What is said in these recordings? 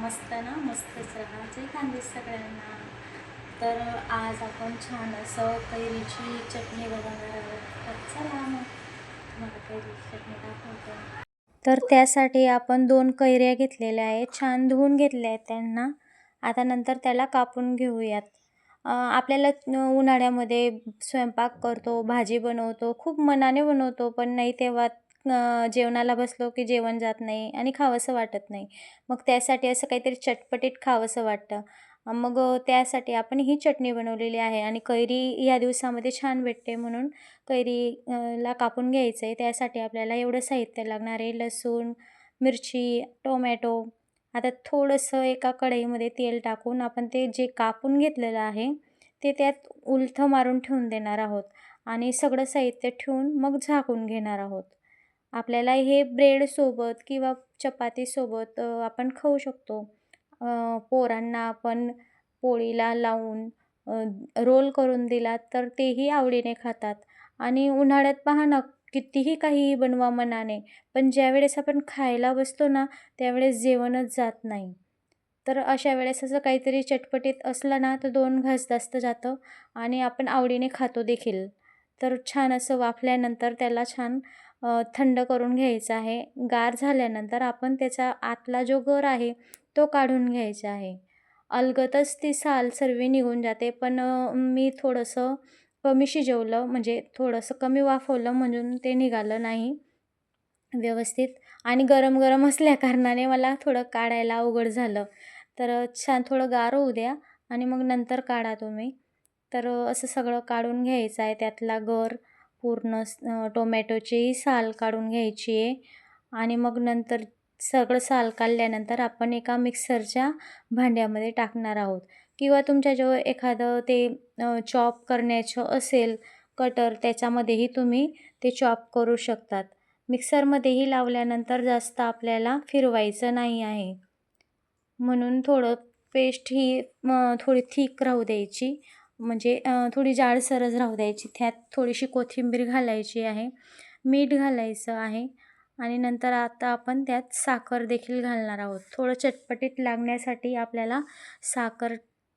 मस्त ना, मस्तच राहा. जय खानदेश सगळ्यांना. तर आज आपण छान असं कैरीची चटणी बनवणार आहोत. तर चला मग तुम्हाला कैरीची चटणी दाखवतो. तर त्यासाठी आपण 2 कैऱ्या घेतलेल्या आहेत. छान धुवून घेतल्या आहेत त्यांना. आता नंतर त्याला कापून घेऊयात. आपल्याला उन्हाळ्यामध्ये स्वयंपाक करतो, भाजी बनवतो, खूप मनाने बनवतो, पण नाही तेव्हा जेवणाला बसलो की जेवण जात नाही आणि खावंसं वाटत नाही. मग त्यासाठी असं काहीतरी चटपटीत खावंसं वाटतं. मग त्यासाठी आपण ही चटणी बनवलेली आहे आणि कैरी या दिवसामध्ये छान भेटते म्हणून ला कापून घ्यायचं आहे. त्यासाठी आपल्याला एवढं साहित्य लागणार आहे: लसूण, मिरची, टोमॅटो. आता थोडंसं एका कढईमध्ये तेल टाकून आपण ते जे कापून घेतलेलं आहे ते त्यात उलथं मारून ठेवून देणार आहोत आणि सगळं साहित्य ठेवून मग झाकून घेणार आहोत. आपल्याला हे ब्रेडसोबत किंवा चपातीसोबत आपण खाऊ शकतो. पोरांना आपण पोळीला लावून रोल करून दिलात तर तेही आवडीने खातात. आणि उन्हाळ्यात पहा ना, कितीही काहीही बनवा मनाने, पण ज्यावेळेस आपण खायला बसतो ना, त्यावेळेस जेवणच जात नाही. तर अशा वेळेस असं काहीतरी चटपटीत असलं ना, तर 2 घास जास्त जातं आणि आपण आवडीने खातो देखील. तर छान असं वाफल्यानंतर त्याला छान थंड करून घ्यायचं आहे. गार झाल्यानंतर आपण त्याचा आतला जो गर आहे तो काढून घ्यायचा आहे. अलगदच ती साल सर्व निघून जाते, पण मी थोडंसं कमी शिजवलं, म्हणजे थोडंसं कमी वाफवलं म्हणून ते निघालं नाही व्यवस्थित. आणि गरम-गरम असल्याकारणाने मला थोडं काढायला अवघड झालं. तर छान थोडं गार होऊ द्या आणि मग नंतर काढा तुम्ही. तर असं सगळं काढून घ्यायचं आहे. त्यातला गर पूर्ण टोमॅटोचीही साल काढून घ्यायची आहे आणि मग नंतर सगळं साल काढल्यानंतर आपण एका मिक्सरच्या भांड्यामध्ये टाकणार आहोत किंवा तुमच्याजवळ एखादं ते चॉप करण्याचं असेल कटर, त्याच्यामध्येही तुम्ही ते चॉप करू शकतात. मिक्सरमध्येही लावल्यानंतर जास्त आपल्याला फिरवायचं नाही आहे. म्हणून थोडं पेस्ट ही थोडी थिक राहू द्यायची, म्हणजे थोडी जाडसरच राहू द्यायची. त्यात थोडीशी कोथिंबीर घालायची आहे, मीठ घालायचं आहे आणि नंतर आता आपण त्यात साखर देखील घालणार आहोत. थोडं चटपटीत लागण्यासाठी आपल्याला साखर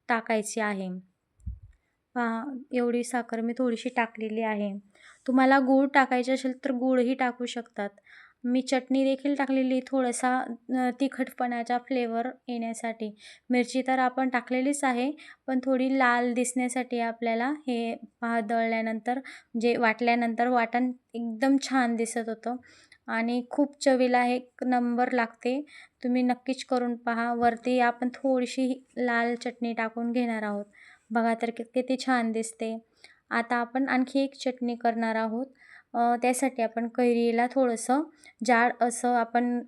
टाकायची आहे. पहा, एवढी साखर मी थोडीशी टाकलेली आहे. तुम्हाला गूळ टाकायचे असेल तर गूळही टाकू शकतात. मी चटणी देखील टाकलेली, थोडासा तिखटपणाचा फ्लेवर येण्यासाठी. मिरची तर आपण टाकलेलीच आहे, पण थोडी लाल दिसण्यासाठी आपल्याला हे पहा, दळल्यानंतर म्हणजे वाटल्यानंतर वाटण एकदम छान दिसत होतं आणि खूप चवीला एक नंबर लागते. तुम्ही नक्कीच करून पहा. वरती आपण थोडीशी लाल चटणी टाकून घेणार आहोत. बघा तर किती छान दिसते. आता आपण आणखी एक चटणी करणार आहोत. त्यासाठी आपण कैरीला थोडंसं जाड असं आपण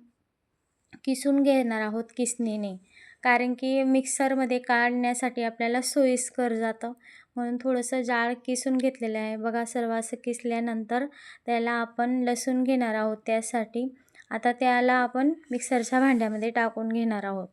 किसून घेणार आहोत किसणीने. कारण की मिक्सरमध्ये काढण्यासाठी आपल्याला सोयीस्कर जातं, म्हणून थोडंसं जाड किसून घेतलेलं आहे. बघा, सर्व असं किसल्यानंतर त्याला आपण लसूण घेणार आहोत त्यासाठी. आता त्याला आपण मिक्सरच्या भांड्यामध्ये टाकून घेणार आहोत.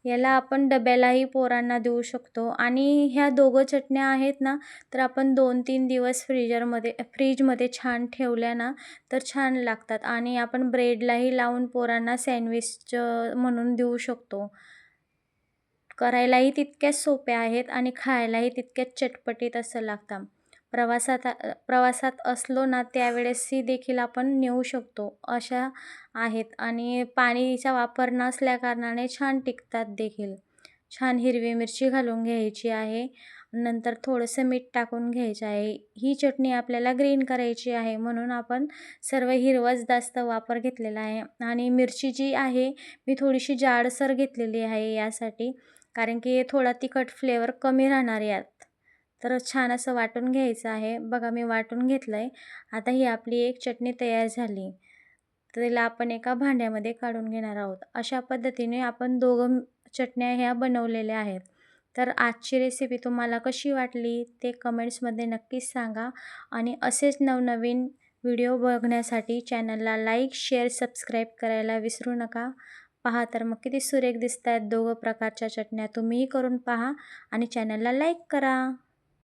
याला आपण डब्यालाही पोरांना देऊ शकतो आणि ह्या दोघं चटण्या आहेत ना, तर आपण 2-3 दिवस फ्रीजमध्ये छान ठेवल्या ना, तर छान लागतात आणि आपण ब्रेडलाही लावून पोरांना सँडविच म्हणून देऊ शकतो. करायलाही तितक्याच सोप्या आहेत आणि खायलाही तितक्याच चटपटीत असं लागतं. प्रवासात असलो ना, त्यावेळेसही देखील आपण नेऊ शकतो अशा आहेत आणि पाणीचा वापर नसल्याकारणाने छान टिकतात देखील. छान हिरवी मिरची घालून घ्यायची आहे. नंतर थोडंसं मीठ टाकून घ्यायचं आहे. ही चटणी आपल्याला ग्रीन करायची आहे म्हणून आपण सर्व हिरवाच जास्त वापर घेतलेला आहे आणि मिरची जी आहे मी थोडीशी जाडसर घेतलेली आहे यासाठी, कारण की थोडा तिखट फ्लेवर कमी राहणार यात. तर छान असं वाटून घ्यायचं आहे. बघा, मी वाटून घेतलं आहे. आता ही आपली एक चटणी तयार झाली. त्याला आपण एका भांड्यामध्ये काढून घेणार आहोत. अशा पद्धतीने आपण दोघं चटण्या ह्या बनवलेल्या आहेत. तर आजची रेसिपी तुम्हाला कशी वाटली ते कमेंट्समध्ये नक्कीच सांगा आणि असेच नवनवीन व्हिडिओ बघण्यासाठी चॅनलला लाईक, शेअर, सबस्क्राईब करायला विसरू नका. पहा तर मग किती सुरेख दिसत आहेत दोघं प्रकारच्या चटण्या. तुम्हीही करून पहा आणि चॅनलला लाईक करा.